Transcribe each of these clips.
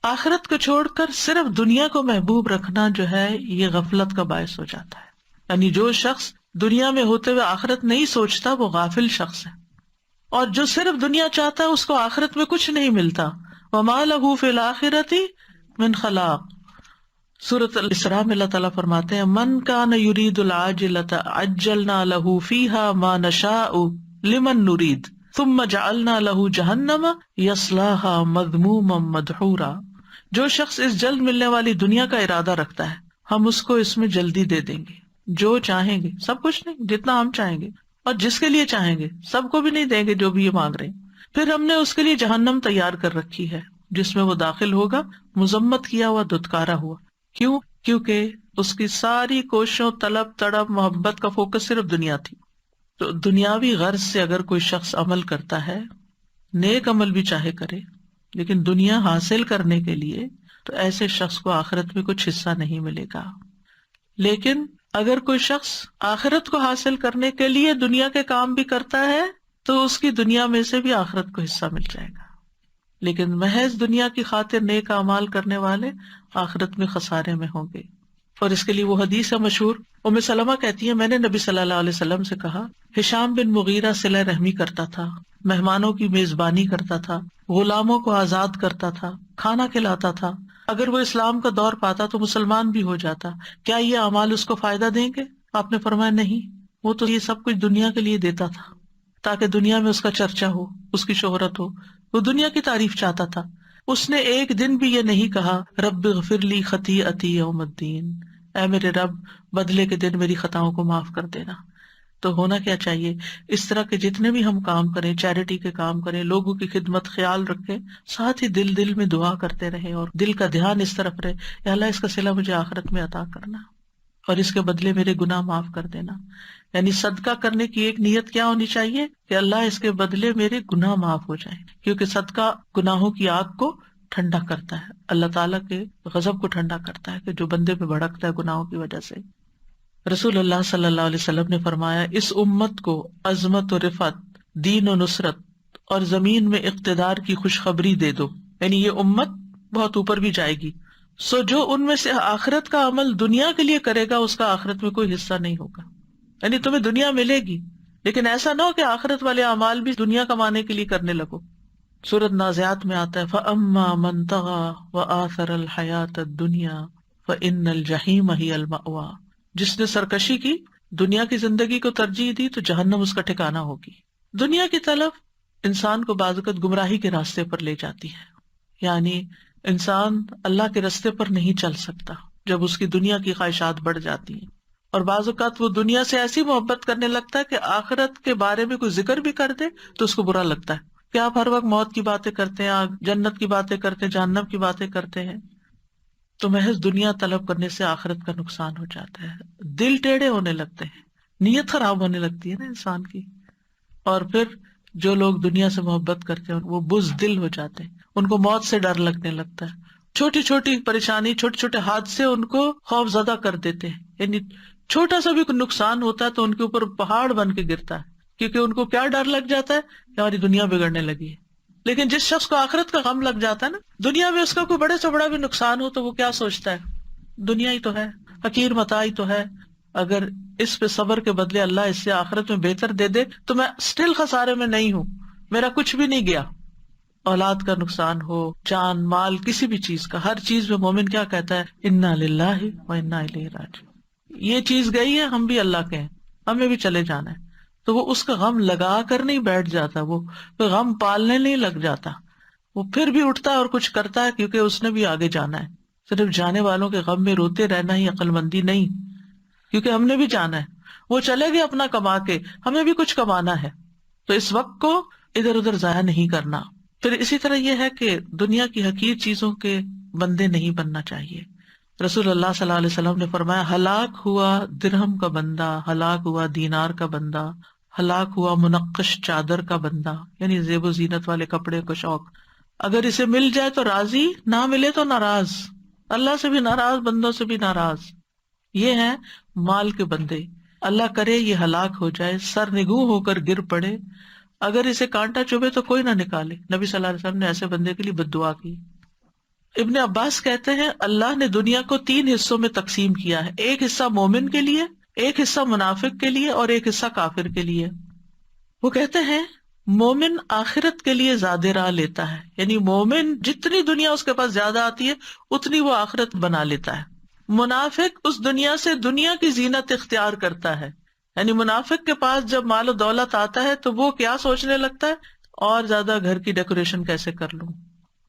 آخرت کو چھوڑ کر صرف دنیا کو محبوب رکھنا جو ہے یہ غفلت کا باعث ہو جاتا ہے. یعنی جو شخص دنیا میں ہوتے ہوئے آخرت نہیں سوچتا وہ غافل شخص ہے، اور جو صرف دنیا چاہتا ہے اس کو آخرت میں کچھ نہیں ملتا. وَمَا لَهُ فِي الْآخِرَةِ مِنْ خَلَاقٍ. سورۃ الاسراء میں اللہ تعالیٰ فرماتے ہیں من کان یرید العاجلۃ عجلنا له فیہا ما نشاء لمن نرید ثم جعلنا له جہنم یصلاها مذموما مدحورا. جو شخص اس جلد ملنے والی دنیا کا ارادہ رکھتا ہے ہم اس کو اس میں جلدی دے دیں گے، جو چاہیں گے، سب کچھ نہیں، جتنا ہم چاہیں گے اور جس کے لیے چاہیں گے سب کو بھی نہیں دیں گے جو بھی یہ مانگ رہے ہیں. پھر ہم نے اس کے لیے جہنم تیار کر رکھی ہے جس میں وہ داخل ہوگا مذمت کیا ہوا، دھتکارا ہوا. کیوں؟ کیونکہ اس کی ساری کوششوں، طلب تڑپ، محبت کا فوکس صرف دنیا تھی. تو دنیاوی غرض سے اگر کوئی شخص عمل کرتا ہے، نیک عمل بھی چاہے کرے، لیکن دنیا حاصل کرنے کے لیے، تو ایسے شخص کو آخرت میں کچھ حصہ نہیں ملے گا. لیکن اگر کوئی شخص آخرت کو حاصل کرنے کے لیے دنیا کے کام بھی کرتا ہے تو اس کی دنیا میں سے بھی آخرت کو حصہ مل جائے گا. لیکن محض دنیا کی خاطر نیک اعمال کرنے والے آخرت میں خسارے میں ہوں گے. اور اس کے لیے وہ حدیث ہے مشہور، ام سلمہ کہتی ہے میں نے نبی صلی اللہ علیہ وسلم سے کہا، ہشام بن مغیرہ صلہ رحمی کرتا تھا، مہمانوں کی میزبانی کرتا تھا، غلاموں کو آزاد کرتا تھا، کھانا کھلاتا تھا. اگر وہ اسلام کا دور پاتا تو مسلمان بھی ہو جاتا، کیا یہ اعمال اس کو فائدہ دیں گے؟ آپ نے فرمایا نہیں، وہ تو یہ سب کچھ دنیا کے لیے دیتا تھا تاکہ دنیا میں اس کا چرچا ہو، اس کی شہرت ہو، وہ دنیا کی تعریف چاہتا تھا. اس نے ایک دن بھی یہ نہیں کہا رب اغفر لی خطیئتی یوم الدین، اے میرے رب بدلے کے دن میری خطاؤں کو معاف کر دینا. تو ہونا کیا چاہیے، اس طرح کے جتنے بھی ہم کام کریں، چیریٹی کے کام کریں، لوگوں کی خدمت، خیال رکھیں، ساتھ ہی دل میں دعا کرتے رہیں اور دل کا دھیان اس طرف رہے، یا اللہ اس کا صلہ مجھے آخرت میں عطا کرنا اور اس کے بدلے میرے گناہ معاف کر دینا. یعنی صدقہ کرنے کی ایک نیت کیا ہونی چاہیے کہ اللہ اس کے بدلے میرے گناہ معاف ہو جائیں، کیونکہ صدقہ گناہوں کی آگ کو ٹھنڈا کرتا ہے، اللہ تعالیٰ کے غضب کو ٹھنڈا کرتا ہے کہ جو بندے پہ بھڑکتا ہے گناہوں کی وجہ سے. رسول اللہ صلی اللہ علیہ وسلم نے فرمایا اس امت کو عظمت و رفعت، دین و نصرت اور زمین میں اقتدار کی خوشخبری دے دو. یعنی یہ امت بہت اوپر بھی جائے گی. سو جو ان میں سے آخرت کا عمل دنیا کے لیے کرے گا اس کا آخرت میں کوئی حصہ نہیں ہوگا. یعنی تمہیں دنیا ملے گی لیکن ایسا نہ ہو کہ آخرت والے اعمال بھی دنیا کمانے کے لیے کرنے لگو. سورۃ نازعات میں آتا ہے فَأَمَّا مَن طَغَىٰ وَآثَرَ الْحَيَاةَ الدُّنْيَا فَإِنَّ الْجَحِيمَ هِيَ الْمَأْوَىٰ. جس نے سرکشی کی، دنیا کی زندگی کو ترجیح دی تو جہنم اس کا ٹھکانہ ہوگی. دنیا کی طلب انسان کو بعض اوقات گمراہی کے راستے پر لے جاتی ہے. یعنی انسان اللہ کے راستے پر نہیں چل سکتا جب اس کی دنیا کی خواہشات بڑھ جاتی ہیں. اور بعض اوقات وہ دنیا سے ایسی محبت کرنے لگتا ہے کہ آخرت کے بارے میں کوئی ذکر بھی کر دے تو اس کو برا لگتا ہے کہ آپ ہر وقت موت کی باتیں کرتے ہیں، جنت کی باتیں کرتے ہیں، جہنم کی باتیں کرتے ہیں. تو محض دنیا طلب کرنے سے آخرت کا نقصان ہو جاتا ہے، دل ٹیڑھے ہونے لگتے ہیں، نیت خراب ہونے لگتی ہے نا انسان کی. اور پھر جو لوگ دنیا سے محبت کرتے ہیں وہ بزدل ہو جاتے ہیں، ان کو موت سے ڈر لگنے لگتا ہے. چھوٹی چھوٹی پریشانی، چھوٹے چھوٹے حادثے ان کو خوف زدہ کر دیتے ہیں. یعنی چھوٹا سا بھی کوئی نقصان ہوتا ہے تو ان کے اوپر پہاڑ بن کے گرتا ہے، کیونکہ ان کو کیا ڈر لگ جاتا ہے کہ ہماری دنیا بگڑنے لگی ہے. لیکن جس شخص کو آخرت کا غم لگ جاتا ہے نا، دنیا میں اس کا کوئی بڑے سے بڑا بھی نقصان ہو تو وہ کیا سوچتا ہے، دنیا ہی تو ہے، حقیر متاع ہی تو ہے، اگر اس پہ صبر کے بدلے اللہ اس سے آخرت میں بہتر دے دے تو میں اسٹل خسارے میں نہیں ہوں، میرا کچھ بھی نہیں گیا. اولاد کا نقصان ہو، جان مال، کسی بھی چیز کا، ہر چیز میں مومن کیا کہتا ہے، انا للہ و انا الیہ راجعون. یہ چیز گئی ہے، ہم بھی اللہ کے ہیں، ہمیں بھی چلے جانا ہے. تو وہ اس کا غم لگا کر نہیں بیٹھ جاتا، وہ غم پالنے نہیں لگ جاتا، وہ پھر بھی اٹھتا ہے اور کچھ کرتا ہے کیونکہ اس نے بھی آگے جانا ہے. صرف جانے والوں کے غم میں روتے رہنا ہی عقل مندی نہیں، کیونکہ ہم نے بھی جانا ہے. وہ چلے گئے اپنا کما کے، ہمیں بھی کچھ کمانا ہے، تو اس وقت کو ادھر ادھر ضائع نہیں کرنا. پھر اسی طرح یہ ہے کہ دنیا کی حقیر چیزوں کے بندے نہیں بننا چاہیے. رسول اللہ صلی اللہ علیہ وسلم نے فرمایا ہلاک ہوا درہم کا بندہ، ہلاک ہوا دینار کا بندہ، ہلاک ہوا منقش چادر کا بندہ، یعنی زیب و زینت والے کپڑے کا شوق. اگر اسے مل جائے تو راضی، نہ ملے تو ناراض، اللہ سے بھی ناراض، بندوں سے بھی ناراض. یہ ہیں مال کے بندے. اللہ کرے یہ ہلاک ہو جائے، سر نگوں ہو کر گر پڑے، اگر اسے کانٹا چبھے تو کوئی نہ نکالے. نبی صلی اللہ علیہ وسلم نے ایسے بندے کے لیے بد دعا کی. ابن عباس کہتے ہیں اللہ نے دنیا کو 3 حصوں میں تقسیم کیا ہے، ایک حصہ مومن کے لیے، ایک حصہ منافق کے لیے اور ایک حصہ کافر کے لیے۔ وہ کہتے ہیں مومن آخرت کے لیے زیادہ راہ لیتا ہے، یعنی مومن جتنی دنیا اس کے پاس زیادہ آتی ہے اتنی وہ آخرت بنا لیتا ہے۔ منافق اس دنیا سے دنیا کی زینت اختیار کرتا ہے، یعنی منافق کے پاس جب مال و دولت آتا ہے تو وہ کیا سوچنے لگتا ہے، اور زیادہ گھر کی ڈیکوریشن کیسے کر لوں،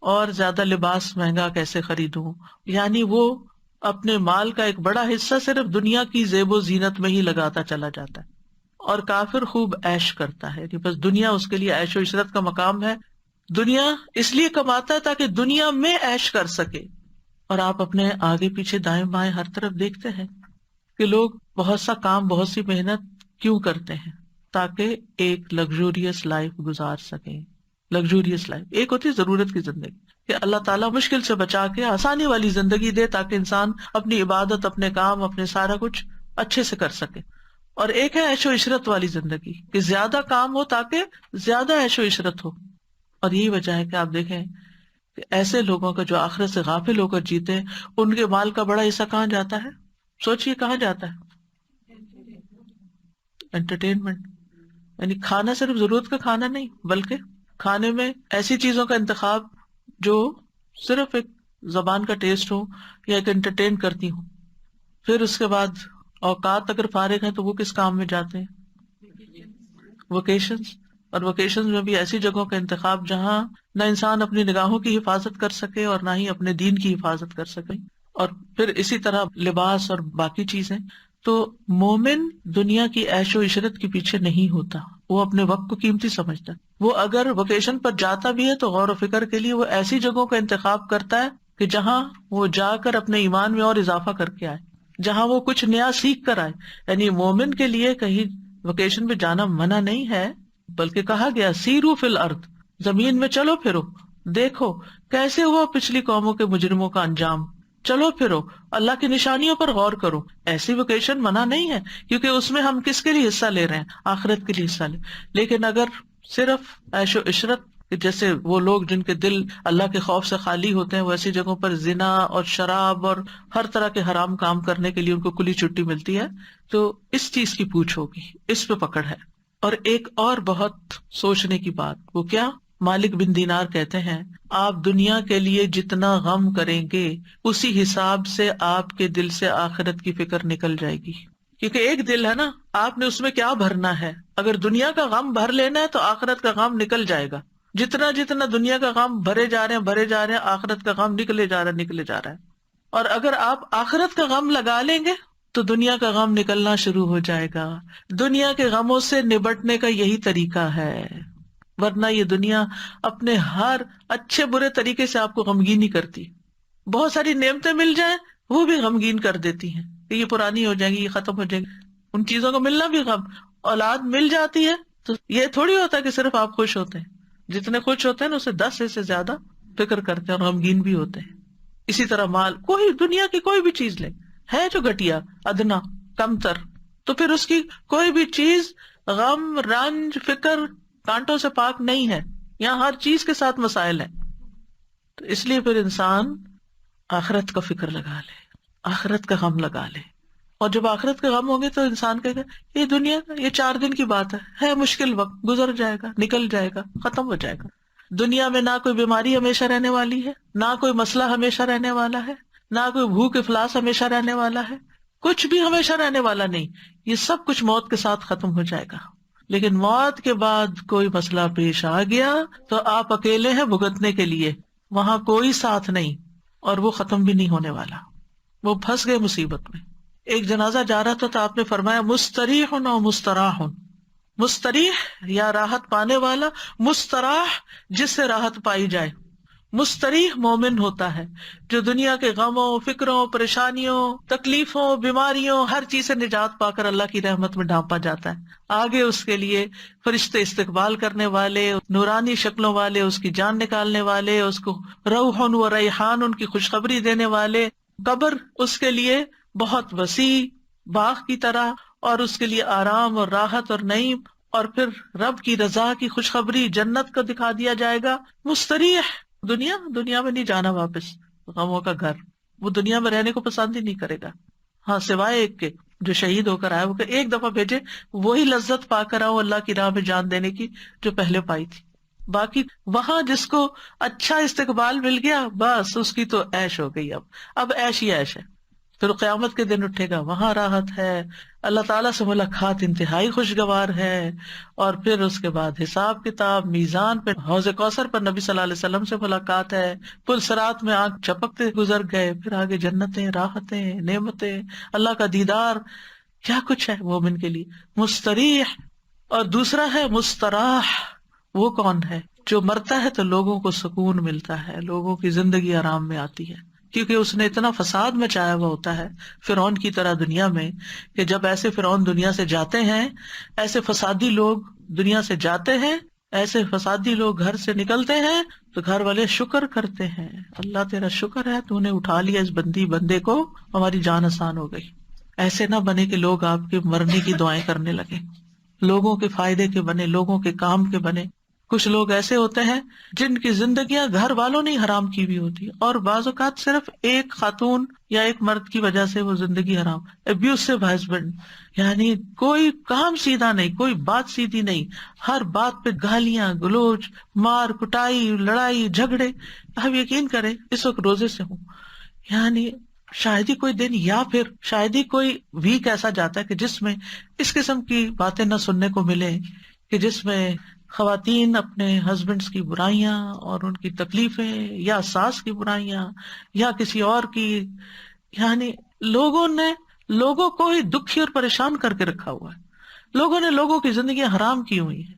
اور زیادہ لباس مہنگا کیسے خریدوں، یعنی وہ اپنے مال کا ایک بڑا حصہ صرف دنیا کی زیب و زینت میں ہی لگاتا چلا جاتا ہے۔ اور کافر خوب عیش کرتا ہے، بس دنیا اس کے لیے عیش و عشرت کا مقام ہے، دنیا اس لیے کماتا ہے تاکہ دنیا میں عیش کر سکے۔ اور آپ اپنے آگے پیچھے دائیں بائیں ہر طرف دیکھتے ہیں کہ لوگ بہت سا کام، بہت سی محنت کیوں کرتے ہیں، تاکہ ایک لگژوریس لائف گزار سکیں۔ لگژوریس لائف ایک ہوتی ہے ضرورت کی زندگی، کہ اللہ تعالیٰ مشکل سے بچا کے آسانی والی زندگی دے تاکہ انسان اپنی عبادت، اپنے کام، اپنے سارا کچھ اچھے سے کر سکے۔ اور ایک ہے عیش و عشرت والی زندگی، کہ زیادہ کام ہو تاکہ زیادہ عیش و عشرت ہو۔ اور یہی وجہ ہے کہ آپ دیکھیں کہ ایسے لوگوں کا جو آخرت سے غافل ہو کر جیتے ہیں، ان کے مال کا بڑا حصہ کہاں جاتا ہے؟ سوچئے کہاں جاتا ہے؟ انٹرٹینمنٹ، یعنی کھانا صرف ضرورت کا کھانا نہیں، بلکہ کھانے میں ایسی چیزوں کا انتخاب جو صرف ایک زبان کا ٹیسٹ ہو یا ایک انٹرٹین کرتی ہوں۔ پھر اس کے بعد اوقات اگر فارغ ہیں تو وہ کس کام میں جاتے ہیں؟ ویکیشنز۔ اور ویکیشنز میں بھی ایسی جگہوں کا انتخاب جہاں نہ انسان اپنی نگاہوں کی حفاظت کر سکے اور نہ ہی اپنے دین کی حفاظت کر سکے۔ اور پھر اسی طرح لباس اور باقی چیزیں۔ تو مومن دنیا کی عیش و عشرت کے پیچھے نہیں ہوتا، وہ اپنے وقت کو قیمتی سمجھتا ہے۔ وہ اگر ویکیشن پر جاتا بھی ہے تو غور و فکر کے لیے وہ ایسی جگہوں کا انتخاب کرتا ہے کہ جہاں وہ جا کر اپنے ایمان میں اور اضافہ کر کے آئے، جہاں وہ کچھ نیا سیکھ کر آئے۔ یعنی مومن کے لیے کہیں ویکیشن پہ جانا منع نہیں ہے، بلکہ کہا گیا سیرو فی الارض، زمین میں چلو پھرو، دیکھو کیسے ہوا پچھلی قوموں کے مجرموں کا انجام، چلو پھرو اللہ کی نشانیوں پر غور کرو۔ ایسی ویکیشن منع نہیں ہے، کیونکہ اس میں ہم کس کے لیے حصہ لے رہے ہیں؟ آخرت کے لیے حصہ لے۔ لیکن اگر صرف عیش و عشرت، جیسے وہ لوگ جن کے دل اللہ کے خوف سے خالی ہوتے ہیں، وہ ایسی جگہوں پر زنا اور شراب اور ہر طرح کے حرام کام کرنے کے لیے ان کو کھلی چھٹی ملتی ہے، تو اس چیز کی پوچھ ہوگی، اس پہ پکڑ ہے۔ اور ایک اور بہت سوچنے کی بات، وہ کیا؟ مالک بن دینار کہتے ہیں آپ دنیا کے لیے جتنا غم کریں گے اسی حساب سے آپ کے دل سے آخرت کی فکر نکل جائے گی، کیونکہ ایک دل ہے نا، آپ نے اس میں کیا بھرنا ہے۔ اگر دنیا کا غم بھر لینا ہے تو آخرت کا غم نکل جائے گا۔ جتنا جتنا دنیا کا غم بھرے جا رہے ہیں آخرت کا غم نکلے جا رہا ہے۔ اور اگر آپ آخرت کا غم لگا لیں گے تو دنیا کا غم نکلنا شروع ہو جائے گا۔ دنیا کے غموں سے نبٹنے کا یہی طریقہ ہے، ورنہ یہ دنیا اپنے ہر اچھے برے طریقے سے آپ کو غمگین ہی کرتی۔ بہت ساری نعمتیں مل جائیں وہ بھی غمگین کر دیتی ہیں کہ یہ پرانی ہو جائیں گی، یہ ختم ہو جائیں گی۔ ان چیزوں کا ملنا بھی غم۔ اولاد مل جاتی ہے تو یہ تھوڑی ہوتا کہ صرف آپ خوش ہوتے ہیں، جتنے خوش ہوتے ہیں نا اسے 10 سے زیادہ فکر کرتے ہیں اور غمگین بھی ہوتے ہیں۔ اسی طرح مال، کوئی دنیا کی کوئی بھی چیز لے، ہے جو گھٹیا، ادنا، کم تر، تو پھر اس کی کوئی بھی چیز غم، رنج، فکر، کانٹوں سے پاک نہیں ہے۔ یہاں ہر چیز کے ساتھ مسائل ہیں۔ تو اس لیے پھر انسان آخرت کا فکر لگا لے، آخرت کا غم لگا لے۔ اور جب آخرت کا غم ہوگے تو انسان کہے گا یہ دنیا کا یہ 4 دن کی بات ہے مشکل وقت، گزر جائے گا، نکل جائے گا، ختم ہو جائے گا۔ دنیا میں نہ کوئی بیماری ہمیشہ رہنے والی ہے، نہ کوئی مسئلہ ہمیشہ رہنے والا ہے، نہ کوئی بھوک افلاس ہمیشہ رہنے والا ہے، کچھ بھی ہمیشہ رہنے والا نہیں۔ یہ سب کچھ موت کے ساتھ ختم ہو جائے گا۔ لیکن موت کے بعد کوئی مسئلہ پیش آ گیا تو آپ اکیلے ہیں بھگتنے کے لیے، وہاں کوئی ساتھ نہیں، اور وہ ختم بھی نہیں ہونے والا۔ وہ پھنس گئے مصیبت میں۔ ایک جنازہ جا رہا تھا تو آپ نے فرمایا مستریح و مستراح، مستریح یا راحت پانے والا، مستراح جس سے راحت پائی جائے۔ مستریح مومن ہوتا ہے جو دنیا کے غموں، فکروں، پریشانیوں، تکلیفوں، بیماریوں، ہر چیز سے نجات پا کر اللہ کی رحمت میں ڈھانپا جاتا ہے۔ آگے اس کے لیے فرشتے استقبال کرنے والے، نورانی شکلوں والے، اس کی جان نکالنے والے، اس کو روح و ریحان، ان کی خوشخبری دینے والے۔ قبر اس کے لیے بہت وسیع باغ کی طرح، اور اس کے لیے آرام اور راحت اور نعیم، اور پھر رب کی رضا کی خوشخبری، جنت کو دکھا دیا جائے گا۔ مستریح، دنیا میں نہیں جانا واپس، غموں کا گھر، وہ دنیا میں رہنے کو پسند ہی نہیں کرے گا، ہاں سوائے ایک کے جو شہید ہو کر آیا، وہ کہ ایک دفعہ بھیجے وہی لذت پا کر آؤ اللہ کی راہ میں جان دینے کی جو پہلے پائی تھی. باقی وہاں جس کو اچھا استقبال مل گیا بس اس کی تو عیش ہو گئی، اب عیش ہی عیش ہے. پھر قیامت کے دن اٹھے گا، وہاں راحت ہے، اللہ تعالیٰ سے ملاقات انتہائی خوشگوار ہے، اور پھر اس کے بعد حساب کتاب، میزان پہ حوض کوثر پر نبی صلی اللہ علیہ وسلم سے ملاقات ہے، پل صراط میں آنکھ چپکتے گزر گئے، پھر آگے جنتیں، راحتیں، نعمتیں، اللہ کا دیدار، کیا کچھ ہے مومن کے لیے. مستریح. اور دوسرا ہے مستراح. وہ کون ہے؟ جو مرتا ہے تو لوگوں کو سکون ملتا ہے، لوگوں کی زندگی آرام میں آتی ہے، کیونکہ اس نے اتنا فساد مچایا ہوا ہوتا ہے فرعون کی طرح دنیا میں، کہ جب ایسے فرعون دنیا سے جاتے ہیں، ایسے فسادی لوگ دنیا سے جاتے ہیں، ایسے فسادی لوگ گھر سے نکلتے ہیں، تو گھر والے شکر کرتے ہیں، اللہ تیرا شکر ہے تو نے اٹھا لیا اس بندے کو، ہماری جان آسان ہو گئی. ایسے نہ بنے کہ لوگ آپ کے مرنے کی دعائیں کرنے لگے، لوگوں کے فائدے کے بنے، لوگوں کے کام کے بنے. کچھ لوگ ایسے ہوتے ہیں جن کی زندگیاں گھر والوں نے حرام کی ہوئی ہوتی ہے، اور بعض اوقات صرف ایک خاتون یا ایک مرد کی وجہ سے وہ زندگی حرام. ابیوسو ہسبینڈ، یعنی کوئی کام سیدھا نہیں، کوئی بات سیدھی نہیں، ہر بات پہ گالیاں گلوچ، مار کٹائی، لڑائی جھگڑے. آپ یقین کریں اس وقت روزے سے ہوں، یعنی شاید ہی کوئی دن یا پھر شاید ہی کوئی ویک ایسا جاتا ہے کہ جس میں اس قسم کی باتیں نہ سننے کو ملے، کہ جس میں خواتین اپنے ہسبینڈس کی برائیاں اور ان کی تکلیفیں، یا ساس کی برائیاں، یا کسی اور کی، یعنی لوگوں نے لوگوں کو ہی دکھی اور پریشان کر کے رکھا ہوا ہے، لوگوں نے لوگوں کی زندگیاں حرام کی ہوئی ہیں،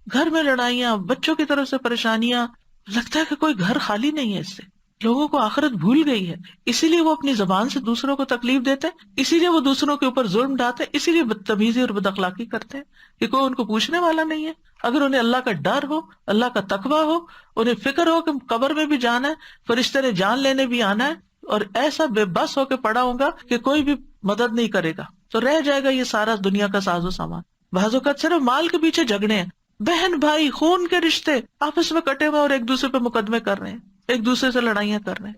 گھر میں لڑائیاں، بچوں کی طرف سے پریشانیاں. لگتا ہے کہ کوئی گھر خالی نہیں ہے اس سے. لوگوں کو آخرت بھول گئی ہے، اسی لیے وہ اپنی زبان سے دوسروں کو تکلیف دیتے، اسی لیے وہ دوسروں کے اوپر ظلم ڈالتے، اسی لیے بدتمیزی اور بد اخلاقی کرتے ہیں کہ کوئی ان کو پوچھنے والا نہیں ہے. اگر انہیں اللہ کا ڈر ہو، اللہ کا تقویٰ ہو، انہیں فکر ہو کہ قبر میں بھی جانا ہے، فرشتے نے جان لینے بھی آنا ہے، اور ایسا بے بس ہو کے پڑا ہوگا کہ کوئی بھی مدد نہیں کرے گا، تو رہ جائے گا یہ سارا دنیا کا ساز و سامان. بعض اوقات صرف مال کے پیچھے جھگڑے ہیں، بہن بھائی خون کے رشتے آپس میں کٹے ہوئے اور ایک دوسرے پہ مقدمے کر رہے ہیں، ایک دوسرے سے لڑائیاں کر رہے ہیں.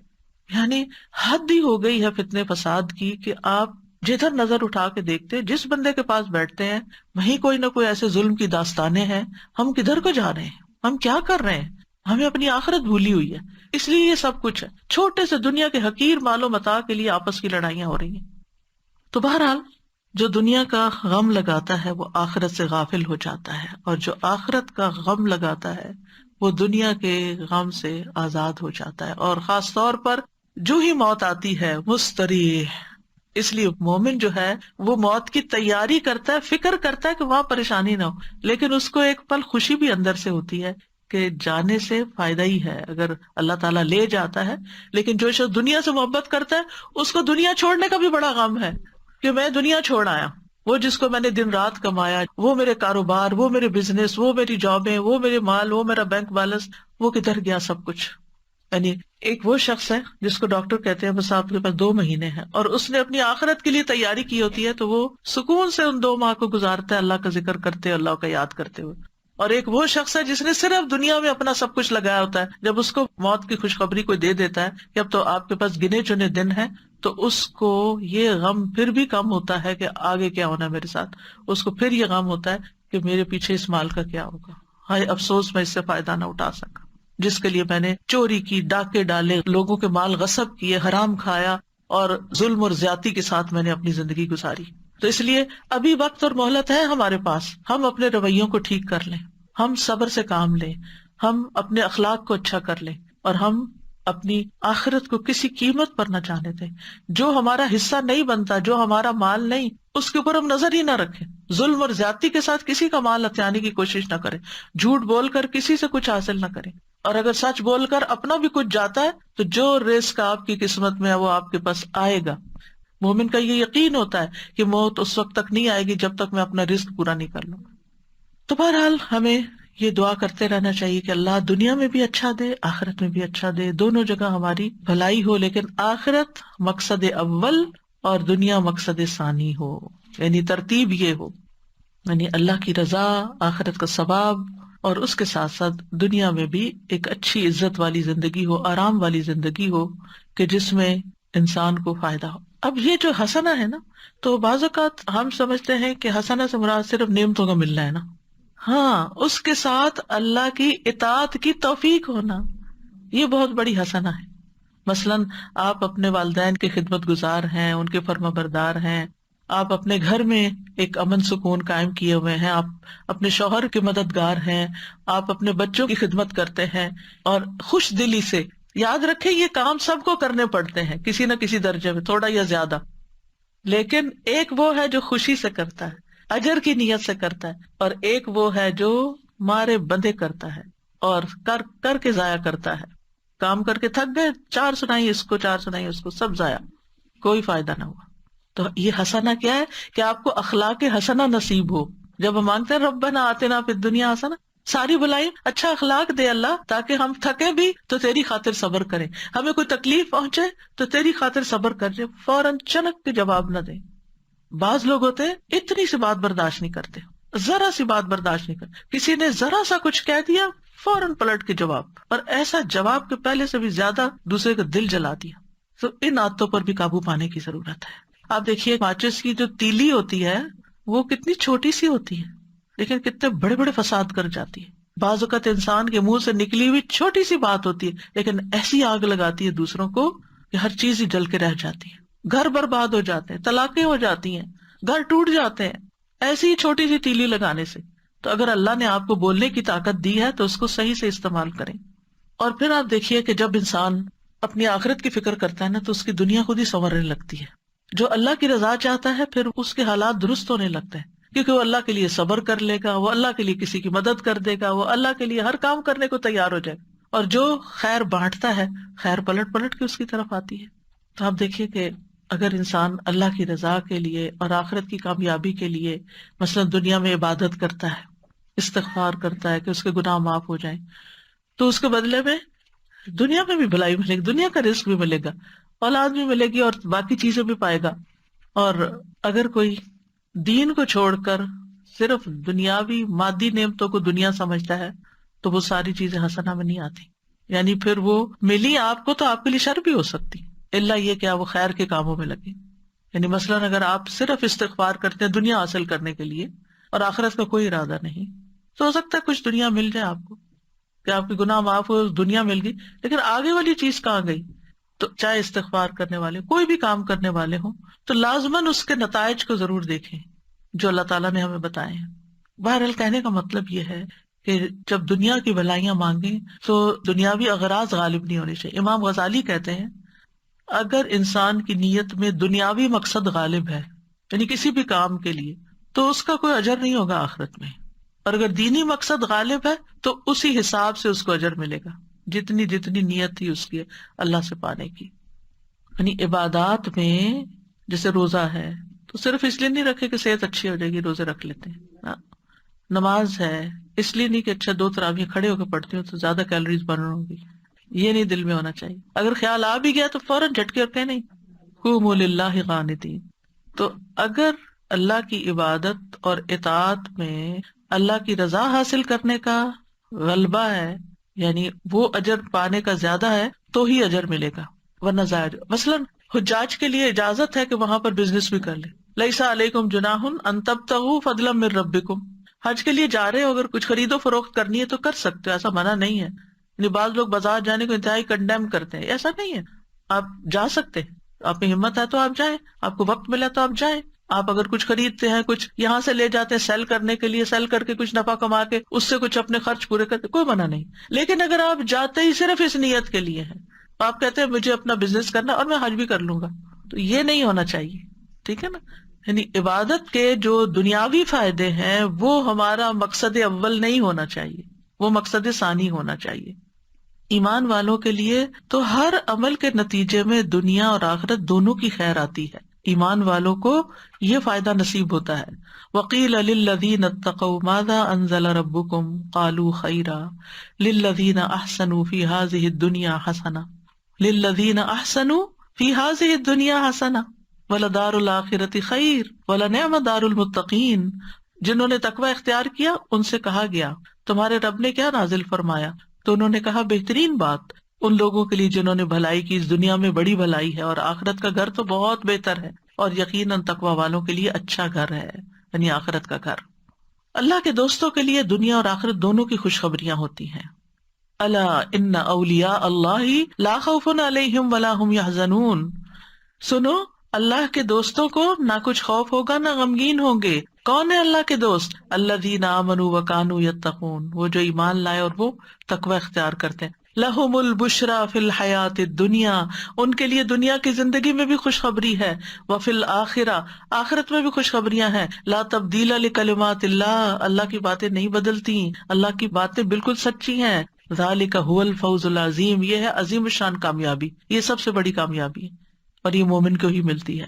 یعنی حد ہی ہو گئی ہے فتنے فساد کی کہ آپ جدھر نظر اٹھا کے دیکھتے جس بندے کے پاس بیٹھتے ہیں وہیں کوئی نہ کوئی ایسے ظلم کی داستانیں ہیں. ہم کدھر کو جا رہے ہیں؟ ہم کیا کر رہے ہیں؟ ہمیں اپنی آخرت بھولی ہوئی ہے، اس لیے یہ سب کچھ ہے. چھوٹے سے دنیا کے حقیر مال و متاع کے لیے آپس کی لڑائیاں ہو رہی ہیں. تو بہرحال جو دنیا کا غم لگاتا ہے وہ آخرت سے غافل ہو جاتا ہے، اور جو آخرت کا غم لگاتا ہے وہ دنیا کے غم سے آزاد ہو جاتا ہے. اور خاص طور پر جو ہی موت آتی ہے مستریح. اس لیے مومن جو ہے وہ موت کی تیاری کرتا ہے، فکر کرتا ہے کہ وہاں پریشانی نہ ہو، لیکن اس کو ایک پل خوشی بھی اندر سے ہوتی ہے کہ جانے سے فائدہ ہی ہے اگر اللہ تعالیٰ لے جاتا ہے. لیکن جو شخص دنیا سے محبت کرتا ہے اس کو دنیا چھوڑنے کا بھی بڑا غم ہے کہ میں دنیا چھوڑ آیا. وہ جس کو میں نے دن رات کمایا، وہ میرے کاروبار، وہ میرے بزنس، وہ میری جابیں، وہ میرے مال، وہ میرا بینک بیلنس، وہ کدھر گیا سب کچھ. یعنی ایک وہ شخص ہے جس کو ڈاکٹر کہتے ہیں بس آپ کے پاس 2 مہینے ہیں، اور اس نے اپنی آخرت کے لیے تیاری کی ہوتی ہے، تو وہ سکون سے ان 2 ماہ کو گزارتا ہے اللہ کا ذکر کرتے، اللہ کا یاد کرتے ہوئے. اور ایک وہ شخص ہے جس نے صرف دنیا میں اپنا سب کچھ لگایا ہوتا ہے، جب اس کو موت کی خوشخبری کوئی دے دیتا ہے کہ اب تو آپ کے پاس گنے چنے دن ہیں، تو اس کو یہ غم پھر بھی کم ہوتا ہے کہ آگے کیا ہونا ہے میرے ساتھ. اس کو پھر یہ غم ہوتا ہے کہ میرے پیچھے اس مال کا کیا ہوگا، ہائے افسوس میں اس سے فائدہ نہ اٹھا سکا، جس کے لیے میں نے چوری کی، ڈاکے ڈالے، لوگوں کے مال غصب کیے، حرام کھایا، اور ظلم اور زیادتی کے ساتھ میں نے اپنی زندگی گزاری. تو اس لیے ابھی وقت اور مہلت ہے ہمارے پاس، ہم اپنے رویوں کو ٹھیک کر لیں، ہم صبر سے کام لیں، ہم اپنے اخلاق کو اچھا کر لیں، اور ہم اپنی آخرت کو کسی قیمت پر نہ جانے دیں. جو ہمارا حصہ نہیں بنتا، جو ہمارا مال نہیں، اس کے اوپر ہم نظر ہی نہ رکھیں. ظلم اور زیادتی کے ساتھ کسی کا مال ہتھیانے کی کوشش نہ کریں، جھوٹ بول کر کسی سے کچھ حاصل نہ کریں، اور اگر سچ بول کر اپنا بھی کچھ جاتا ہے تو جو رزق آپ کی قسمت میں ہے وہ آپ کے پاس آئے گا. مومن کا یہ یقین ہوتا ہے کہ موت اس وقت تک نہیں آئے گی جب تک میں اپنا رزق پورا نہیں کر لوں. تو بہرحال ہمیں یہ دعا کرتے رہنا چاہیے کہ اللہ دنیا میں بھی اچھا دے، آخرت میں بھی اچھا دے، دونوں جگہ ہماری بھلائی ہو، لیکن آخرت مقصد اول اور دنیا مقصد ثانی ہو، یعنی ترتیب یہ ہو، یعنی اللہ کی رضا، آخرت کا ثواب اور اس کے ساتھ ساتھ دنیا میں بھی ایک اچھی عزت والی زندگی ہو، آرام والی زندگی ہو کہ جس میں انسان کو فائدہ ہو۔ اب یہ جو حسنہ ہے نا، تو بعض اوقات ہم سمجھتے ہیں کہ حسنہ سے مراد صرف نعمتوں کا ملنا ہے نا، ہاں اس کے ساتھ اللہ کی اطاعت کی توفیق ہونا، یہ بہت بڑی حسنہ ہے۔ مثلاً آپ اپنے والدین کے خدمت گزار ہیں، ان کے فرما بردار ہیں، آپ اپنے گھر میں ایک امن سکون قائم کیے ہوئے ہیں، آپ اپنے شوہر کے مددگار ہیں، آپ اپنے بچوں کی خدمت کرتے ہیں اور خوش دلی سے۔ یاد رکھیں یہ کام سب کو کرنے پڑتے ہیں کسی نہ کسی درجے میں، تھوڑا یا زیادہ، لیکن ایک وہ ہے جو خوشی سے کرتا ہے، اجر کی نیت سے کرتا ہے، اور ایک وہ ہے جو مارے بندے کرتا ہے اور کر کے ضائع کرتا ہے۔ کام کر کے تھک گئے، چار سنائی اس کو، چار سنائی اس کو، سب ضائع، کوئی فائدہ نہ ہوا۔ تو یہ حسنہ کیا ہے کہ آپ کو اخلاق حسنہ نصیب ہو۔ جب ہم مانگتے ہیں ربنا آتنا فی الدنیا حسنہ، ساری بلائی اچھا اخلاق دے اللہ، تاکہ ہم تھکے بھی تو تیری خاطر صبر کریں، ہمیں کوئی تکلیف پہنچے تو تیری خاطر صبر کر جائے، فوراً چنک کے جواب نہ دیں۔ بعض لوگ ہوتے ہیں اتنی سی بات برداشت نہیں کرتے، ذرا سی بات برداشت نہیں کرتے، کسی نے ذرا سا کچھ کہہ دیا فوراً پلٹ کے جواب، اور ایسا جواب کے پہلے سے بھی زیادہ دوسرے کا دل جلا دیا۔ تو ان عادتوں پر بھی قابو پانے کی ضرورت ہے۔ آپ دیکھیے ماچس کی جو تیلی ہوتی ہے وہ کتنی چھوٹی سی ہوتی ہے، لیکن کتنے بڑے بڑے فساد کر جاتی ہے۔ بعض اوقات انسان کے منہ سے نکلی ہوئی چھوٹی سی بات ہوتی ہے، لیکن ایسی آگ لگاتی ہے دوسروں کو کہ ہر چیز ہی جل کے رہ جاتی ہے، گھر برباد ہو جاتے ہیں، طلاقیں ہو جاتی ہیں، گھر ٹوٹ جاتے ہیں، ایسی ہی چھوٹی سی تیلی لگانے سے۔ تو اگر اللہ نے آپ کو بولنے کی طاقت دی ہے تو اس کو صحیح سے استعمال کریں۔ اور پھر آپ دیکھیے کہ جب انسان اپنی آخرت کی فکر کرتا ہے نا، تو اس کی دنیا خود ہی سنورنے لگتی ہے۔ جو اللہ کی رضا چاہتا ہے پھر اس کے حالات درست ہونے لگتے ہیں، کیونکہ وہ اللہ کے لیے صبر کر لے گا، وہ اللہ کے لیے کسی کی مدد کر دے گا، وہ اللہ کے لیے ہر کام کرنے کو تیار ہو جائے گا، اور جو خیر بانٹتا ہے خیر پلٹ پلٹ کے اس کی طرف آتی ہے۔ تو آپ دیکھیے کہ اگر انسان اللہ کی رضا کے لیے اور آخرت کی کامیابی کے لیے مثلا دنیا میں عبادت کرتا ہے، استغفار کرتا ہے کہ اس کے گناہ معاف ہو جائیں، تو اس کے بدلے میں دنیا میں بھی بھلائی ملے گی، دنیا کا رزق بھی ملے گا، اولاد بھی ملے گی اور باقی چیزیں بھی پائے گا۔ اور اگر کوئی دین کو چھوڑ کر صرف دنیاوی مادی نعمتوں کو دنیا سمجھتا ہے تو وہ ساری چیزیں حسنہ میں نہیں آتی، یعنی پھر وہ ملی آپ کو تو آپ کے لیے شر بھی ہو سکتی، الا یہ کہ وہ خیر کے کاموں میں لگے۔ یعنی مثلاً اگر آپ صرف استغفار کرتے ہیں دنیا حاصل کرنے کے لیے اور آخرت کا کوئی ارادہ نہیں، تو ہو سکتا ہے کچھ دنیا مل جائے آپ کو کہ آپ کے گناہ معاف ہو، دنیا مل گئی، لیکن آگے والی چیز کہاں گئی؟ تو چاہے استغفار کرنے والے کوئی بھی کام کرنے والے ہوں تو لازماً اس کے نتائج کو ضرور دیکھیں جو اللہ تعالیٰ نے ہمیں بتائے ہیں۔ بہرحال کہنے کا مطلب یہ ہے کہ جب دنیا کی بھلائیاں مانگیں تو دنیاوی اغراض غالب نہیں ہونے چاہیے۔ امام غزالی کہتے ہیں اگر انسان کی نیت میں دنیاوی مقصد غالب ہے، یعنی کسی بھی کام کے لیے، تو اس کا کوئی اجر نہیں ہوگا آخرت میں، اور اگر دینی مقصد غالب ہے تو اسی حساب سے اس کو اجر ملے گا، جتنی نیت تھی اس کی اللہ سے پانے کی۔ یعنی عبادات میں جیسے روزہ ہے تو صرف اس لیے نہیں رکھے کہ صحت اچھی ہو جائے گی روزے رکھ لیتے ہیں، نماز ہے اس لیے نہیں کہ اچھا 2 تراویح کھڑے ہو کے پڑھتی ہوں تو زیادہ کیلوریز برن ہوں گی، یہ نہیں دل میں ہونا چاہیے۔ اگر خیال آ بھی گیا تو فوراً جھٹکے اور کہ نہیں قوموا للہ قانتین۔ تو اگر اللہ کی عبادت اور اطاعت میں اللہ کی رضا حاصل کرنے کا غلبہ ہے، یعنی وہ اجر پانے کا زیادہ ہے تو ہی اجر ملے گا، ورنہ ضائع۔ مثلاً حجاج کے لیے اجازت ہے کہ وہاں پر بزنس بھی کر لیں، لیس علیکم جناح ان تبتغوا فضلا من ربکم، حج کے لیے جا رہے ہو اگر کچھ خرید و فروخت کرنی ہے تو کر سکتے ہو، ایسا منع نہیں ہے۔ یعنی بعض لوگ بازار جانے کو انتہائی کنڈیم کرتے ہیں، ایسا نہیں ہے، آپ جا سکتے ہیں، آپ میں ہمت ہے تو آپ جائیں، آپ کو وقت ملا تو آپ جائیں۔ آپ اگر کچھ خریدتے ہیں، کچھ یہاں سے لے جاتے ہیں سیل کرنے کے لیے، سیل کر کے کچھ نفع کما کے اس سے کچھ اپنے خرچ پورے کرتے، کوئی منع نہیں۔ لیکن اگر آپ جاتے ہی صرف اس نیت کے لیے ہیں، آپ کہتے ہیں مجھے اپنا بزنس کرنا اور میں حج بھی کر لوں گا، تو یہ نہیں ہونا چاہیے، ٹھیک ہے نا۔ یعنی عبادت کے جو دنیاوی فائدے ہیں وہ ہمارا مقصد اول نہیں ہونا چاہیے، وہ مقصد ثانی ہونا چاہیے۔ ایمان والوں کے لیے تو ہر عمل کے نتیجے میں دنیا اور آخرت دونوں کی خیر آتی ہے، ایمان والوں کو یہ فائدہ نصیب ہوتا ہے۔ وقیل للذین اتقوا ماذا انزل ربکم قالوا خیرا للذین احسنوا فی ہذہ الدنیا حسنہ للذین احسنوا فی ہذہ الدنیا حسنہ ولدار الآخرۃ خیر ولنعم دار المتقین۔ جنہوں نے تقوی اختیار کیا ان سے کہا گیا تمہارے رب نے کیا نازل فرمایا؟ تو انہوں نے کہا بہترین بات ان لوگوں کے لیے جنہوں نے بھلائی کی، اس دنیا میں بڑی بھلائی ہے اور آخرت کا گھر تو بہت بہتر ہے، اور یقیناً تقوی والوں کے لیے اچھا گھر ہے، یعنی آخرت کا گھر۔ اللہ کے دوستوں کے لیے دنیا اور آخرت دونوں کی خوشخبریاں ہوتی ہیں۔ الا ان اولیاء اللہ لا خوف علیہم ولا هم یحزنون، سنو اللہ کے دوستوں کو نہ کچھ خوف ہوگا نہ غمگین ہوں گے۔ کون ہے اللہ کے دوست؟ الذین آمنوا وکانوا یتقون، وہ جو ایمان لائے اور وہ تقوی اختیار کرتے ہیں۔ لہم البشری فی الحیاۃ الدنیا، ان کے لیے دنیا کی زندگی میں بھی خوشخبری ہے، وفی الآخرہ، آخرت میں بھی خوشخبریاں ہیں۔ لا تبدیل لکلمات اللہ، اللہ کی باتیں نہیں بدلتی، اللہ کی باتیں بالکل سچی ہیں۔ ذالک ھو الفوز العظیم، یہ ہے عظیم الشان کامیابی، یہ سب سے بڑی کامیابی ہے، اور یہ مومن کو ہی ملتی ہے،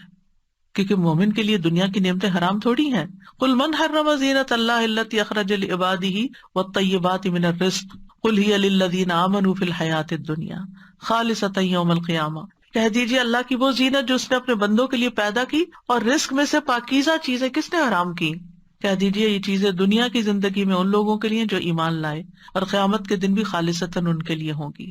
کیونکہ مومن کے لیے دنیا کی نعمتیں حرام تھوڑی ہیں۔ قل من حرم زینۃ اللہ التی اخرج لعبادہ والطیبات من الرزق قل ہی للذین آمنوا فی الحیاۃ الدنیا خالصۃ یوم القیامہ، کہہ دیجیے اللہ کی وہ زینت جو اس نے اپنے بندوں کے لیے پیدا کی اور رزق میں سے پاکیزہ چیزیں کس نے حرام کی؟ کہہ دیجیے یہ چیزیں دنیا کی زندگی میں ان لوگوں کے لیے جو ایمان لائے، اور قیامت کے دن بھی خالصتاً ان کے لیے ہوں گی۔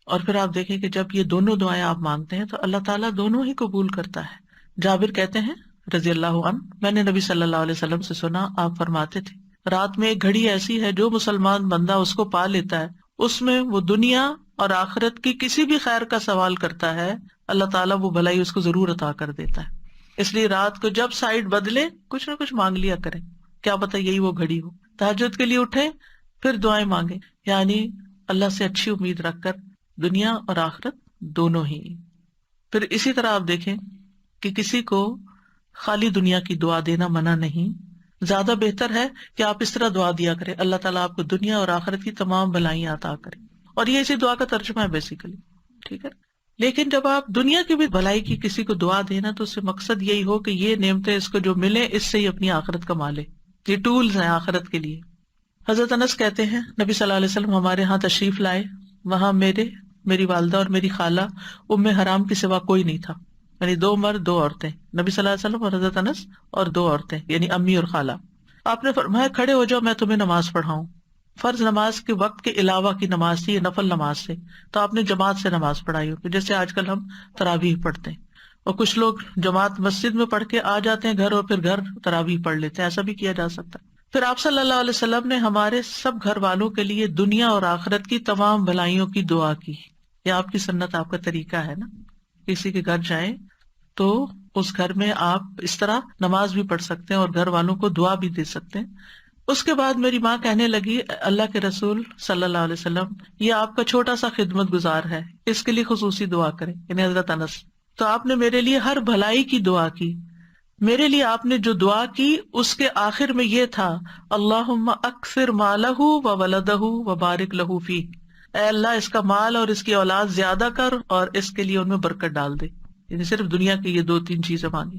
اور پھر آپ دیکھیں کہ جب یہ دونوں دعائیں آپ مانگتے ہیں تو اللہ تعالیٰ دونوں ہی قبول کرتا ہے۔ جابر کہتے ہیں رضی اللہ عنہ، میں نے نبی صلی اللہ علیہ وسلم سے سنا، آپ فرماتے تھے رات میں ایک گھڑی ایسی ہے جو مسلمان بندہ اس کو پا لیتا ہے، اس میں وہ دنیا اور آخرت کی کسی بھی خیر کا سوال کرتا ہے، اللہ تعالیٰ وہ بھلائی اس کو ضرور عطا کر دیتا ہے۔ اس لیے رات کو جب سائڈ بدلے کچھ نہ کچھ مانگ لیا کریں، کیا پتہ یہی وہ گھڑی ہو۔ تہجد کے لیے اٹھیں پھر دعائیں مانگیں، یعنی اللہ سے اچھی امید رکھ کر دنیا اور آخرت دونوں ہی۔ پھر اسی طرح آپ دیکھیں کہ کسی کو خالی دنیا کی دعا دینا منع نہیں، زیادہ بہتر ہے کہ آپ اس طرح دعا دیا کریں، اللہ تعالیٰ آپ کو دنیا اور آخرت کی تمام بھلائیاں عطا کرے، اور یہ اسی دعا کا ترجمہ ہے بیسیکلی، ٹھیک ہے۔ لیکن جب آپ دنیا کی بھی بھلائی کی کسی کو دعا دینا تو اس سے مقصد یہی ہو کہ یہ نعمتیں اس کو جو ملے اس سے ہی اپنی آخرت کما لے، یہ ٹولز ہیں آخرت کے لیے۔ حضرت انس کہتے ہیں نبی صلی اللہ علیہ وسلم ہمارے ہاں تشریف لائے، وہاں میری والدہ اور میری خالہ ام حرام کے سوا کوئی نہیں تھا، یعنی 2 مرد 2 عورتیں، نبی صلی اللہ علیہ وسلم اور حضرت انس اور 2 عورتیں، یعنی امی اور خالہ۔ آپ نے فرمایا کھڑے ہو جاؤ میں تمہیں نماز پڑھاؤں۔ فرض نماز کے وقت کے علاوہ کی نماز تھی، یہ نفل نماز سے، تو آپ نے جماعت سے نماز پڑھائی ہوگی، جیسے آج کل ہم تراویح پڑھتے ہیں، اور کچھ لوگ جماعت مسجد میں پڑھ کے آ جاتے ہیں گھر اور پھر گھر تراویح پڑھ لیتے ہیں، ایسا بھی کیا جا سکتا ہے۔ پھر آپ صلی اللہ علیہ وسلم نے ہمارے سب گھر والوں کے لیے دنیا اور آخرت کی تمام بھلائیوں کی دعا کی۔ یہ آپ کی سنت، آپ کا طریقہ ہے نا، کسی کے گھر جائیں تو اس گھر میں آپ اس طرح نماز بھی پڑھ سکتے ہیں اور گھر والوں کو دعا بھی دے سکتے ہیں۔ اس کے بعد میری ماں کہنے لگی اللہ کے رسول صلی اللہ علیہ وسلم یہ آپ کا چھوٹا سا خدمت گزار ہے، اس کے لیے خصوصی دعا کریں، یعنی حضرت انس۔ تو آپ نے میرے لیے ہر بھلائی کی دعا کی، میرے لیے آپ نے جو دعا کی اس کے آخر میں یہ تھا اللہم اکثر مالہ و ولدہ و بارک لہ فیہ، اے اللہ اس کا مال اور اس کی اولاد زیادہ کر اور اس کے لیے ان میں برکت ڈال دے، یعنی صرف دنیا کی یہ 2-3 چیزیں مانگی۔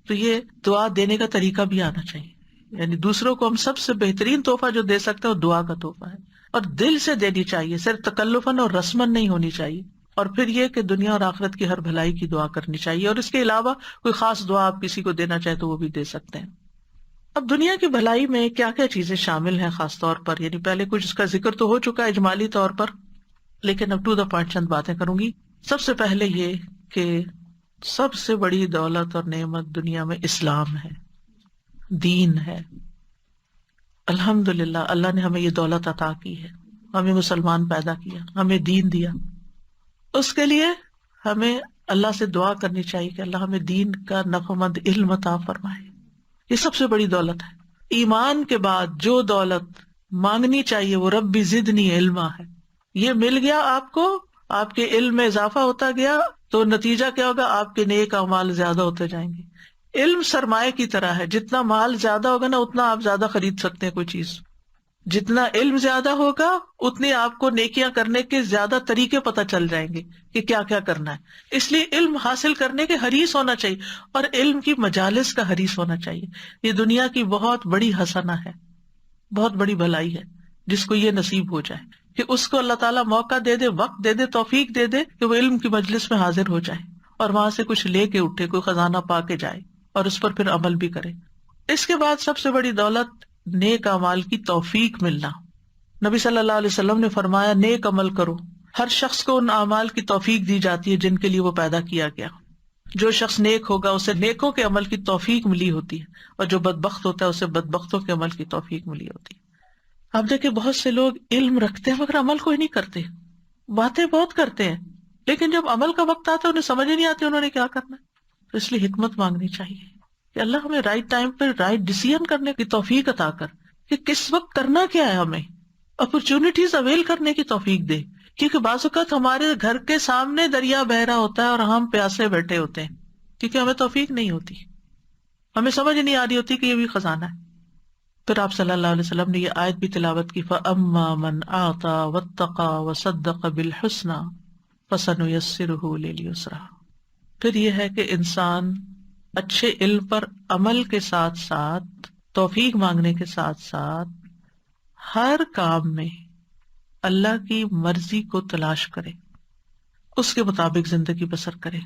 تو یہ دعا دینے کا طریقہ بھی آنا چاہیے، یعنی دوسروں کو ہم سب سے بہترین تحفہ جو دے سکتے ہیں وہ دعا کا تحفہ ہے، اور دل سے دینی چاہیے، صرف تکلفاً اور رسماً نہیں ہونی چاہیے۔ اور پھر یہ کہ دنیا اور آخرت کی ہر بھلائی کی دعا کرنی چاہیے، اور اس کے علاوہ کوئی خاص دعا آپ کسی کو دینا چاہے تو وہ بھی دے سکتے ہیں۔ اب دنیا کی بھلائی میں کیا کیا چیزیں شامل ہیں خاص طور پر، یعنی پہلے کچھ اس کا ذکر تو ہو چکا ہے اجمالی طور پر، لیکن اب ٹو دا پوائنٹ چند باتیں کروں گی۔ سب سے پہلے یہ کہ سب سے بڑی دولت اور نعمت دنیا میں اسلام ہے، دین ہے۔ الحمدللہ اللہ نے ہمیں یہ دولت عطا کی ہے، ہمیں مسلمان پیدا کیا، ہمیں دین دیا، اس کے لیے ہمیں اللہ سے دعا کرنی چاہیے کہ اللہ ہمیں دین کا نفعمند علم عطا فرمائے، یہ سب سے بڑی دولت ہے۔ ایمان کے بعد جو دولت مانگنی چاہیے وہ ربی زدنی علما ہے، یہ مل گیا آپ کو، آپ کے علم میں اضافہ ہوتا گیا تو نتیجہ کیا ہوگا، آپ کے نیک اعمال زیادہ ہوتے جائیں گے۔ علم سرمایہ کی طرح ہے، جتنا مال زیادہ ہوگا نا اتنا آپ زیادہ خرید سکتے ہیں کوئی چیز، جتنا علم زیادہ ہوگا اتنی آپ کو نیکیاں کرنے کے زیادہ طریقے پتہ چل جائیں گے کہ کیا کیا کرنا ہے۔ اس لیے علم حاصل کرنے کے حریص ہونا چاہیے، اور علم کی مجالس کا حریص ہونا چاہیے۔ یہ دنیا کی بہت بڑی حسنہ ہے، بہت بڑی بھلائی ہے جس کو یہ نصیب ہو جائے کہ اس کو اللہ تعالیٰ موقع دے دے، وقت دے دے، توفیق دے دے کہ وہ علم کی مجلس میں حاضر ہو جائے اور وہاں سے کچھ لے کے اٹھے، کوئی خزانہ پا کے جائے اور اس پر پھر عمل بھی کرے۔ اس کے بعد سب سے بڑی دولت نیک اعمال کی توفیق ملنا. نبی صلی اللہ علیہ وسلم نے فرمایا نیک عمل کرو. ہر شخص کو ان اعمال کی توفیق دی جاتی ہے جن کے لیے وہ پیدا کیا گیا. جو شخص نیک ہوگا اسے نیکوں کے عمل کی توفیق ملی ہوتی ہے، اور جو بدبخت ہوتا ہے اسے بدبختوں کے عمل کی توفیق ملی ہوتی ہے. آپ دیکھیں بہت سے لوگ علم رکھتے ہیں مگر عمل کوئی نہیں کرتے، باتیں بہت کرتے ہیں لیکن جب عمل کا وقت آتا ہے انہیں سمجھ ہی نہیں آتی انہوں نے کیا کرنا ہے. تو اس لیے حکمت مانگنی چاہیے کہ اللہ ہمیں رائٹ ٹائم پہ رائٹ ڈیسیژن کرنے کی توفیق عطا کر، کہ کس وقت کرنا کیا ہے، ہمیں اپرچونٹیز اویل کرنے کی توفیق دے. کیونکہ بعض اوقات ہمارے گھر کے سامنے دریا بہ رہا ہوتا ہے اور ہم پیاسے بیٹھے ہوتے ہیں کیونکہ ہمیں توفیق نہیں ہوتی، ہمیں سمجھ نہیں آ رہی ہوتی کہ یہ بھی خزانہ ہے. پھر آپ صلی اللہ علیہ وسلم نے یہ آیت بھی تلاوت کی، فَأَمَّا مَنْ أَعْطَى وَاتَّقَى وَصَدَّقَ بِالْحُسْنَى فَسَنُيَسِّرُهُ لِلْيُسْرَى. پھر یہ ہے کہ انسان اچھے علم پر عمل کے ساتھ ساتھ، توفیق مانگنے کے ساتھ ساتھ، ہر کام میں اللہ کی مرضی کو تلاش کرے، اس کے مطابق زندگی بسر کرے.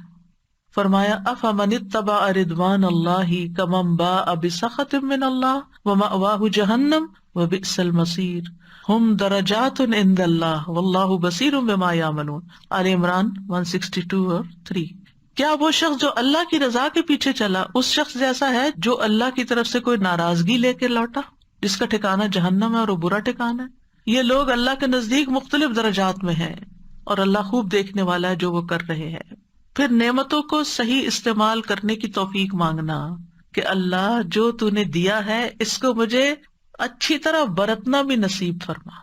فرمایا افمن اتبع رضوان اللہ کمن باء بسخط من اللہ ومأواہ جہنم وبئس المصیر ہم درجات عند اللہ واللہ بصیر بما یعملون. آل عمران 162 اور 3. کیا وہ شخص جو اللہ کی رضا کے پیچھے چلا اس شخص جیسا ہے جو اللہ کی طرف سے کوئی ناراضگی لے کے لوٹا جس کا ٹھکانہ جہنم ہے اور وہ برا ٹھکانہ ہے؟ یہ لوگ اللہ کے نزدیک مختلف درجات میں ہیں اور اللہ خوب دیکھنے والا ہے جو وہ کر رہے ہیں. پھر نعمتوں کو صحیح استعمال کرنے کی توفیق مانگنا کہ اللہ جو تو نے دیا ہے اس کو مجھے اچھی طرح برتنا بھی نصیب فرما.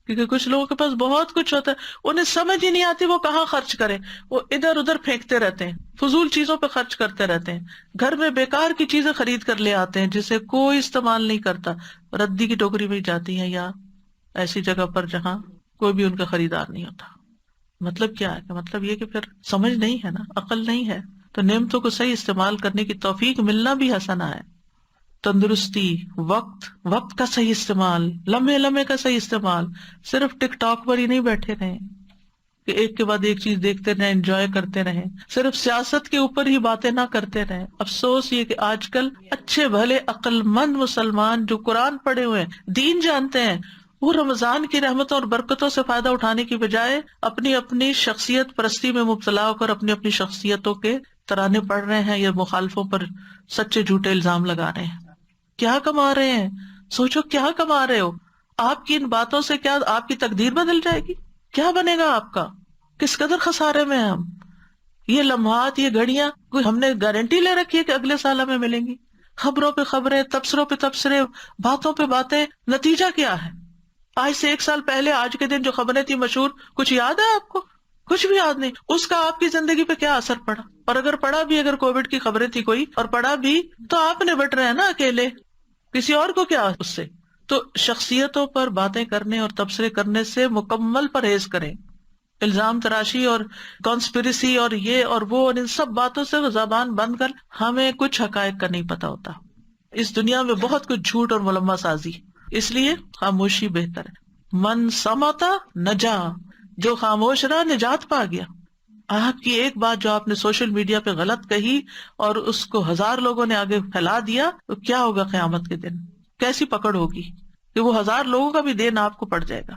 کیونکہ کچھ لوگوں کے پاس بہت کچھ ہوتا ہے انہیں سمجھ ہی نہیں آتی وہ کہاں خرچ کریں، وہ ادھر ادھر پھینکتے رہتے ہیں، فضول چیزوں پہ خرچ کرتے رہتے ہیں، گھر میں بیکار کی چیزیں خرید کر لے آتے ہیں جسے کوئی استعمال نہیں کرتا، ردی کی ٹوکری میں جاتی ہیں یا ایسی جگہ پر جہاں کوئی بھی ان کا خریدار نہیں ہوتا. مطلب کیا ہے کہ مطلب یہ کہ پھر سمجھ نہیں ہے نا، عقل نہیں ہے. تو نعمتوں کو صحیح استعمال کرنے کی توفیق ملنا بھی حسنہ ہے. تندرستی، وقت کا صحیح استعمال، لمحے کا صحیح استعمال. صرف ٹک ٹاک پر ہی نہیں بیٹھے رہیں کہ ایک کے بعد ایک چیز دیکھتے رہیں، انجوائے کرتے رہیں. صرف سیاست کے اوپر ہی باتیں نہ کرتے رہیں. افسوس یہ کہ آج کل اچھے بھلے عقل مند مسلمان جو قرآن پڑھے ہوئے ہیں، دین جانتے ہیں، وہ رمضان کی رحمتوں اور برکتوں سے فائدہ اٹھانے کی بجائے اپنی شخصیت پرستی میں مبتلا ہو کر اپنی شخصیتوں کے ترانے پڑھ رہے ہیں یا مخالفوں پر سچے جھوٹے الزام لگا رہے ہیں. کیا کما رہے ہیں؟ سوچو کیا کما رہے ہو؟ آپ کی ان باتوں سے کیا آپ کی تقدیر بدل جائے گی؟ کیا بنے گا آپ کا؟ کس قدر خسارے میں ہیں ہم. یہ لمحات، یہ گھڑیاں کوئی ہم نے گارنٹی لے رکھی ہے کہ اگلے سال ہمیں ملیں گی؟ خبروں پہ خبریں، تبصروں پہ تبصرے، باتوں پہ باتیں. نتیجہ کیا ہے؟ آج سے 1 سال پہلے آج کے دن جو خبریں تھی مشہور، کچھ یاد ہے آپ کو؟ کچھ بھی یاد نہیں. اس کا آپ کی زندگی پہ کیا اثر پڑا؟ اور اگر پڑا بھی، اگر کووڈ کی خبریں تھی کوئی اور پڑا بھی، تو آپ نے بٹ رہے ہیں نا اکیلے، کسی اور کو کیا اس سے. تو شخصیتوں پر باتیں کرنے اور تبصرے کرنے سے مکمل پرہیز کریں. الزام تراشی اور کانسپریسی اور یہ اور وہ اور ان سب باتوں سے زبان بند کر. ہمیں کچھ حقائق کا نہیں پتا ہوتا. اس دنیا میں بہت کچھ جھوٹ اور ملمہ سازی، اس لیے خاموشی بہتر ہے. من سمتا نجا، جو خاموش رہا نجات پا گیا. آپ کی ایک بات جو آپ نے سوشل میڈیا پہ غلط کہی اور اس کو 1000 لوگوں نے آگے پھیلا دیا تو کیا ہوگا قیامت کے دن؟ کیسی پکڑ ہوگی کہ وہ 1000 لوگوں کا بھی دین آپ کو پڑ جائے گا.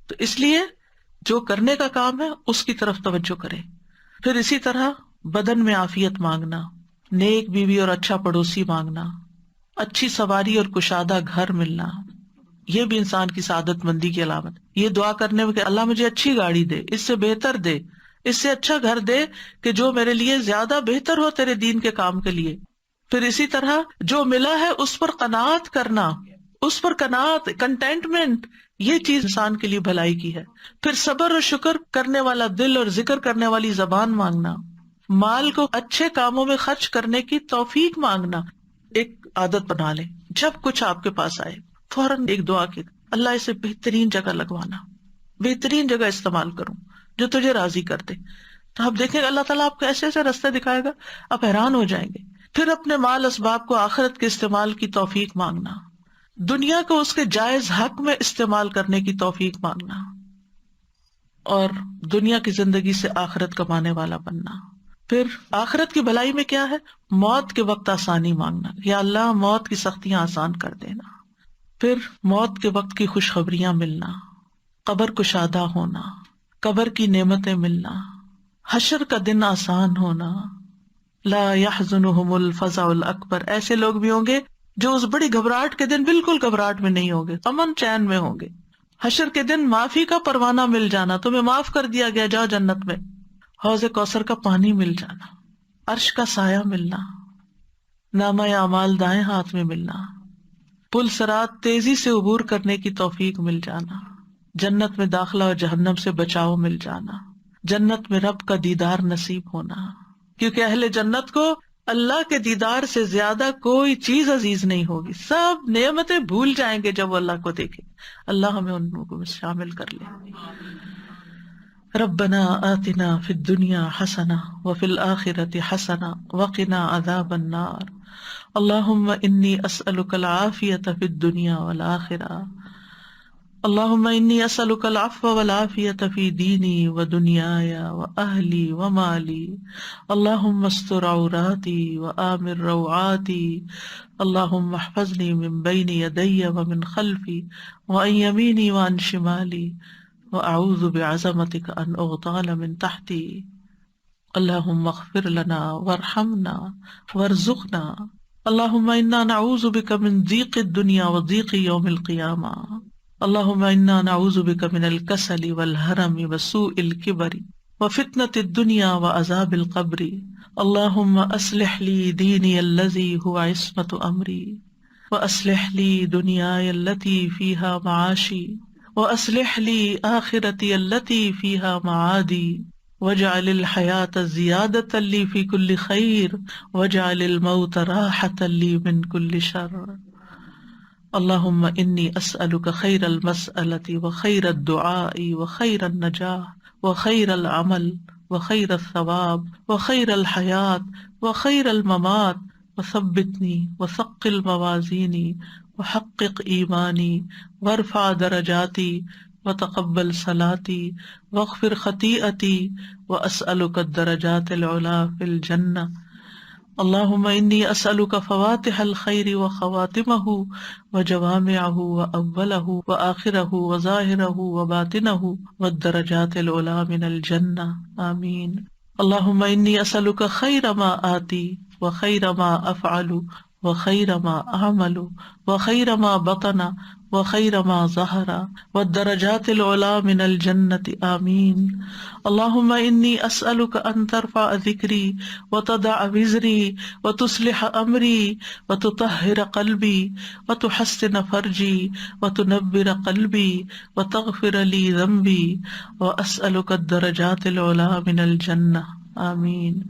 تو اس لیے جو کرنے کا کام ہے اس کی طرف توجہ کرے. پھر اسی طرح بدن میں عافیت مانگنا، نیک بیوی اور اچھا پڑوسی مانگنا، اچھی سواری اور کشادہ گھر ملنا، یہ بھی انسان کی سعادت مندی کی علامت. یہ دعا کرنے میں کہ اللہ مجھے اچھی گاڑی دے، اس سے بہتر دے، اس سے اچھا گھر دے کہ جو میرے لیے زیادہ بہتر ہو تیرے دین کے کام کے لیے. پھر اسی طرح جو ملا ہے اس پر قناعت کرنا، اس پر قناعت، کنٹینٹمنٹ، یہ چیز انسان کے لیے بھلائی کی ہے. پھر صبر اور شکر کرنے والا دل اور ذکر کرنے والی زبان مانگنا، مال کو اچھے کاموں میں خرچ کرنے کی توفیق مانگنا. ایک عادت بنا لیں، جب کچھ آپ کے پاس آئے فوراً ایک دعا کی، اللہ اسے بہترین جگہ لگوانا، بہترین جگہ استعمال کروں جو تجھے راضی کر دے. تو آپ دیکھیں اللہ تعالیٰ آپ کو ایسے ایسے راستے دکھائے گا، آپ حیران ہو جائیں گے. پھر اپنے مال اسباب کو آخرت کے استعمال کی توفیق مانگنا، دنیا کو اس کے جائز حق میں استعمال کرنے کی توفیق مانگنا، اور دنیا کی زندگی سے آخرت کمانے والا بننا. پھر آخرت کی بھلائی میں کیا ہے؟ موت کے وقت آسانی مانگنا، یا اللہ موت کی سختیاں آسان کر دینا. پھر موت کے وقت کی خوشخبریاں ملنا، قبر کشادہ ہونا، قبر کی نعمتیں ملنا، حشر کا دن آسان ہونا، لا يحزنهم الفزع الاکبر، ایسے لوگ بھی ہوں گے جو اس بڑی گھبراہٹ کے دن بالکل گھبراہٹ میں نہیں ہوں گے، امن چین میں ہوں گے۔ حشر کے دن معافی کا پروانہ مل جانا، تمہیں معاف کر دیا گیا، جاؤ جنت میں۔ حوض کوثر کا پانی مل جانا، عرش کا سایہ ملنا، نامہ اعمال دائیں ہاتھ میں ملنا، پل صراط تیزی سے عبور کرنے کی توفیق مل جانا، جنت میں داخلہ اور جہنم سے بچاؤ مل جانا، جنت میں رب کا دیدار نصیب ہونا، کیونکہ اہل جنت کو اللہ کے دیدار سے زیادہ کوئی چیز عزیز نہیں ہوگی، سب نعمتیں بھول جائیں گے جب وہ اللہ کو دیکھیں۔ اللہ ہمیں ان لوگوں میں شامل کر لے۔ ربنا آتنا فی الدنیا حسنہ وفی الآخرۃ حسنہ وقنا عذاب النار۔ اللہم انی اسألک العافیۃ فی الدنیا والآخرہ۔ اللہم انی اسألک العفو والعافیۃ فی دینی ودنیای واہلی ومالی۔ اللہم استر عوراتی وآمن روعاتی۔ اللہم احفظنی من بین یدی ومن خلفی وعن یمینی وعن شمالی، وأعوذ بعظمتک ان اغتال من تحتی۔ اللہم اغفر لنا وارحمنا وارزقنا۔ اللہم انا نعوذ بک من ضیق الدنیا وضیق یوم القیامہ۔ اللہم انا نعوذ بک من الکسل والحرم وسوء الکبر وفتنة الدنیا وعذاب القبر۔ اللہم اصلح لی دینی الذی هو عصمۃ امری، واصلح لی دنیای التي فیہا معاشی، واصلح لی آخرتی التي فیہا معادی، واجعل الحیاة زیادة لی فی کل خیر، واجعل الموت راحة لی من کل شر۔ اللہم انی اسألک خیر المسألة وخیر الدعاء وخیر النجاح وخیر العمل وخیر الثواب وخیر الحیاة وخیر الممات، وثبتنی وثقل موازینی وحقق ایمانی وارفع درجاتی وتقبل صلاتی واغفر خطیئتی واسألک الدرجات العلی فی الجنہ۔ اللہم انی اسألک فواتح الخیر وخواتمہ وجوامعہ واولہ وآخرہ وظاہرہ وباطنہ والدرجات العلی من الجنہ، آمین۔ اللہم انی اسألک خیر ما آتی وخیر ما افعل وخیر ما اعمل وخیر ما بطن وخیر ما ظہر والدرجات العلی من الجنۃ، آمین۔ اللہم انی اسألک ان ترفع ذکری وتضع وزری وتصلح امری وتطہر قلبی وتحسن فرجی وتنور قلبی وتغفر لی ذنبی، واسألک الدرجات العلی من الجنہ، آمین۔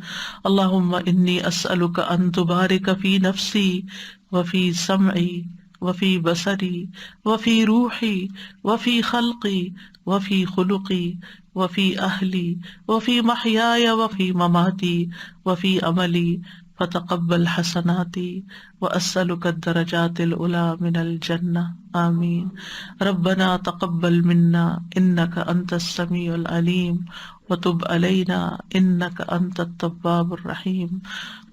اللہم انی اسألک ان تبارک فی نفسی وفی سمعی وفی بصری وفی روحی وفی خلقی وفی خلقی وفی اہلی وفی محیای وفی مماتی وفی عملی، فتقبل حسناتی واسألک الدرجات العلی من الجنہ، آمین۔ ربنا تقبل منا انک انت السمیع العلیم وتب علینا انک انت التواب الرحیم،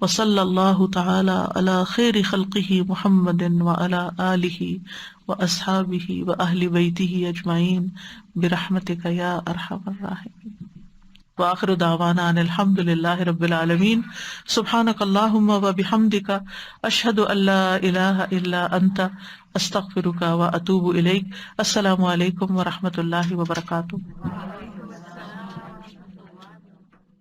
وصلی اللہ تعالی علی خیر خلقہ محمد وعلی آلہ واصحابہ واہل بیتہ اجمعین برحمتک یا ارحم الراحمین۔ وآخر دعوانا ان الحمد للہ رب العالمین۔ سبحانک اللہم وبحمدک، اشہد ان لا الہ الا انت، استغفرک واتوب الیک۔ السلام علیکم ورحمۃ اللہ وبرکاتہ۔